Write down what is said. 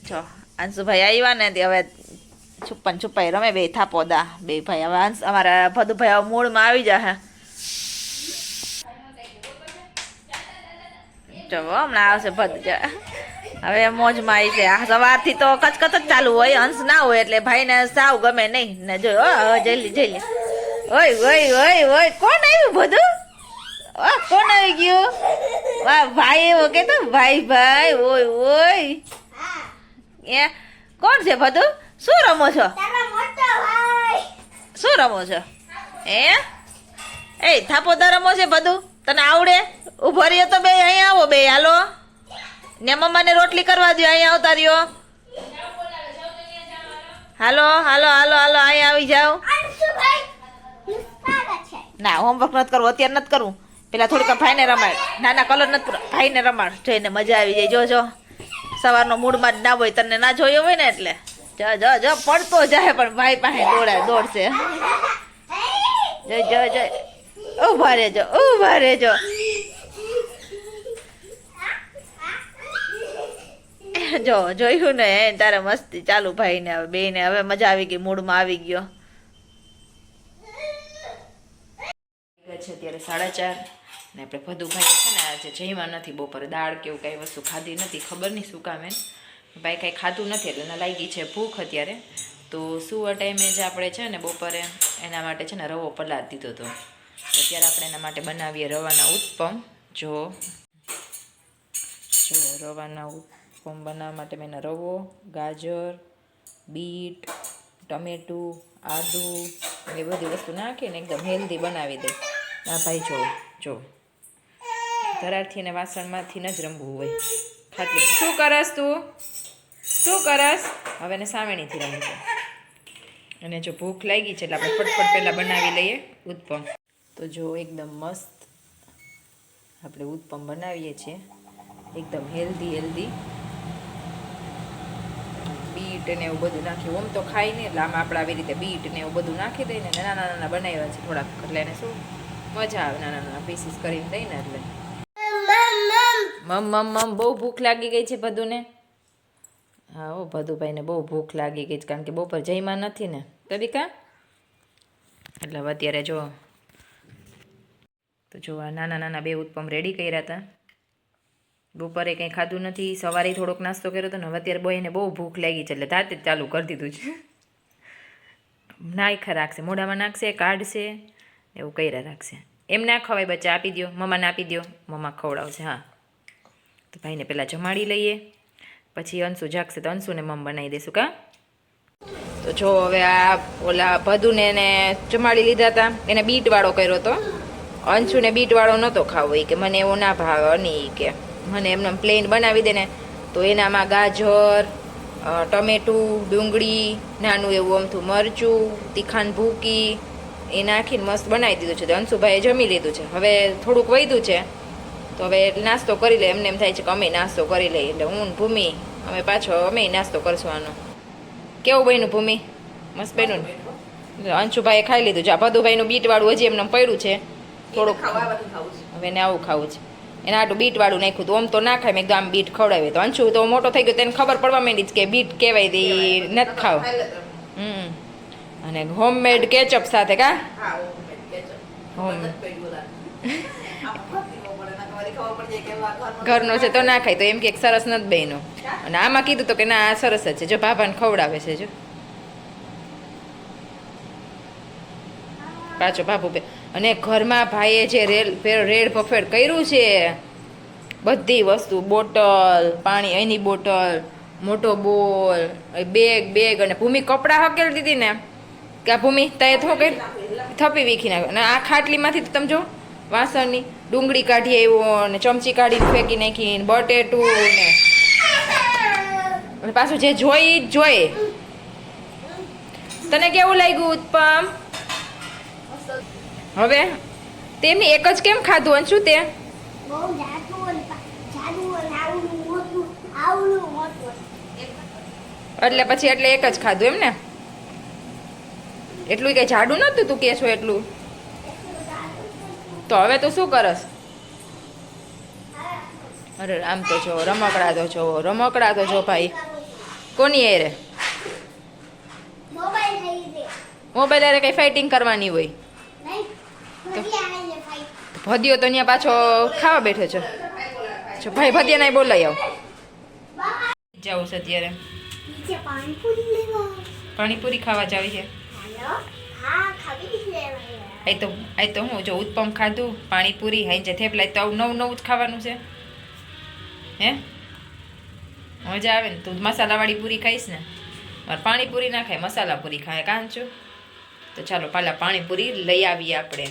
જો અંશુભાઈ આવ્યા ને તે હવે છુપ્પન છુપાઈ રમે બે થાપોદા બે ભાઈ હવે અમારા ભદુભાઈ હવે મૂળમાં આવી જાય જો હમણાં આવશે ભદ હવે મોજમાં આવી છે સવારથી તો કચકચ જ ચાલુ હોય અંશ ના હોય એટલે ભાઈને સાવ ગમે નહીં ને જો જલ્દી ઓય ઓય ઓય ઓય કોણ આવ્યું બધું કોણ આવી ગયું વાહ ભાઈ એવો કેતો ભાઈ ભાઈ ઓય ઓય એ કોણ છે બધું શું રમો છો શું રમો છો એ થાપોદા રમો છે બધું તને આવડે ઉભો રહ્યો તો બે અહીંયા આવો બે હાલો ને મમ્માને રોટલી કરવા દો અહીંયા આવતા રહ્યો હાલો હાલો હાલો હાલો અહીંયા આવી જાઓ ના હોમવર્ક નથી કરવું અત્યારે નથી કરવું પેલા થોડીક ભાઈને રમાડ નાના કલર નથી ભાઈને રમાડ જોઈને મજા આવી જાય જોજો સવારનો મૂડમાં જ ના હોય તને ના જોયો હોય ને એટલે જ પડતો જાય પણ ભાઈ પાસે દોડશે જય ઉભા રહેજો જો જોયું ને તારે મસ્તી ચાલુ ભાઈને હવે બેને હવે મજા આવી ગઈ મૂડમાં આવી ગયો છે અત્યારે 4:30 ને આપણે ભદુભાઈ છે ને આજે જઈમાં નથી બપોરે દાળ કેવું કઈ વસ્તુ ખાધી નથી ખબર નહીં શું કામ ભાઈ કાંઈ ખાધું નથી એટલે એને લાગી છે ભૂખ અત્યારે તો સુવા ટાઈમે જ આપણે છે ને બપોરે એના માટે છે ને રવો પલાળ દીધો હતો અત્યારે આપણે એના માટે બનાવીએ રવાના ઉત્પમ જો રવાના ઉત્પમ બનાવવા માટે મેં રવો ગાજર બીટ ટમેટું આદુ એ બધી વસ્તુ નાખીને એકદમ હેલ્ધી બનાવી દે ના ભાઈ જો ધરારથી અને વાસણમાંથી ન જ રમવું હોય ખાટલી શું કરસ તું શું કરસ હવે એને સાવેણીથી રમવું છે અને જો ભૂખ લાગી છે એટલે આપણે ફટફટ પહેલાં બનાવી લઈએ ઉત્પમ તો જો એકદમ મસ્ત આપણે ઉત્પમ બનાવીએ છીએ એકદમ હેલ્ધી બીટ ને એવું બધું નાખ્યું ઓમ તો ખાઈ નહીં એટલે આમાં આપણે આવી રીતે બીટ ને એવું બધું નાખી દઈને નાના બનાવ્યા છે થોડાક એટલે એને શું મજા આવે નાના પીસીસ કરીને દઈને એટલે મમ બહુ ભૂખ લાગી ગઈ છે ભદુને હા ઓ ભદુભાઈને બહુ ભૂખ લાગી ગઈ છે કારણ કે બપોર જઈમાં નથી ને કવિકા એટલે અત્યારે જો આ નાના બે ઉત્પમ રેડી કર્યા હતા બપોરે કંઈ ખાધું નથી સવારે થોડોક નાસ્તો કર્યો હતો ને હવે અત્યારે બોયને બહુ ભૂખ લાગી છે એટલે જાતે જ ચાલુ કરી દીધું છે નાખા રાખશે મોઢામાં નાખશે કાઢશે એવું કર્યા રાખશે એમ ના ખવાય બચ્ચા આપી દો મમ્માને આપી દો મમ્મા ખવડાવશે હા તો ભાઈને પહેલાં જમાડી લઈએ પછી અંશુ જાગશે તો અંશુને મમ બનાવી દઈશું કા તો જો હવે આ ઓલા ભદુને એને જમાડી લીધા હતા એને બીટવાળો કર્યો હતો અંશુને બીટવાળો નહોતો ખાવો એ કે મને એવો ના ભાવે નહીં કે મને એમને પ્લેન બનાવી દે ને તો એનામાં ગાજર ટમેટું ડુંગળી નાનું એવું અમથું મરચું તીખાન ભૂકી એ નાખીને મસ્ત બનાવી દીધું છે તો અંશુભાઈએ જમી લીધું છે હવે થોડુંક વધ્યું છે તો હવે નાસ્તો કરી લે એમને એમ થાય છે કે અમે નાસ્તો કરી લઈએ એટલે હું ભૂમિ અમે પાછો અમે નાસ્તો કરશું આનો કેવું બન્યું ભૂમિ મસ્ત બન્યું ને અંશુભાઈએ ખાઈ લીધું છે આ ભદુભાઈનું બીટવાળું હજી એમને પડ્યું છે થોડુંક હવે એને આવું ખાવું છે એને આટલું બીટવાળું નાખ્યું તો આમ તો ના ખાય મેં એકદમ આમ બીટ ખવડાવે તો અંશુ તો મોટો થઈ ગયો તેને ખબર પડવા માંડી કે બીટ કહેવાય તે નથી ખાવ અને હોમમેડ કેચઅપ સાથે કા ઘરનો છે તો ના ખાય તો એમ કે સરસ નથી બહેનો અને આમાં કીધું તો કે ના આ સરસ જ છે જો ભાભાને ખવડાવે છે જો પાછો ભાભુ અને ઘરમાં ભાઈએ જે રેડ બફેટ કર્યું છે બધી વસ્તુ બોટલ પાણી અહીંની બોટલ મોટો બોલ બેગ અને ભૂમિ કપડાં હકેલી દીધી ને કે આ ભૂમિ તય થો કે થપી વીખી નાખ્યો અને આ ખાટલીમાંથી તમે જો વાસણની ડુંગળી કાઢી આવ્યો ને ચમચી કાઢીને ફેંકી નાખી ને બટેટું ને પાછું જે જોઈ જ જોઈએ તને કેવું લાગ્યું ઉત્પમ હવે તેમની એક જ કેમ ખાધું અંશુ તે એટલે પછી એટલે એક જ ખાધું એમ ને એટલું કઈ જાડું નતું તું કે છો એટલું તો હવે તું શું કરસ અરે આમ તો જો રમકડા તો જો ભાઈ કોની એરે મોબાઈલ થઈ દે મોબાઈલ અરે કઈ ફાઇટિંગ કરવાની હોય નહીં ભરિયા આલે ભાઈ ભદ્યો તો અહીંયા પાછો ખાવા બેઠો છો જો ભાઈ ભદ્યા નહીં બોલાઈ આવ જાવું છે અત્યારે નીચે પાણીપુરી લેવા પાણીપુરી ખાવા જાવી છે હેલો હા ખાવી લેવા આ તો હું જો ઉત્પમ ખાધું પાણીપુરી હાઈ જે થેપલા તો આવું નવું નવું જ ખાવાનું છે હે મજા આવે ને તું મસાલાવાળી પૂરી ખાઈશ ને મારે પાણીપુરી ના ખાય મસાલા પૂરી ખાય કાં છું તો ચાલો પાલા પાણીપુરી લઈ આવીએ આપણે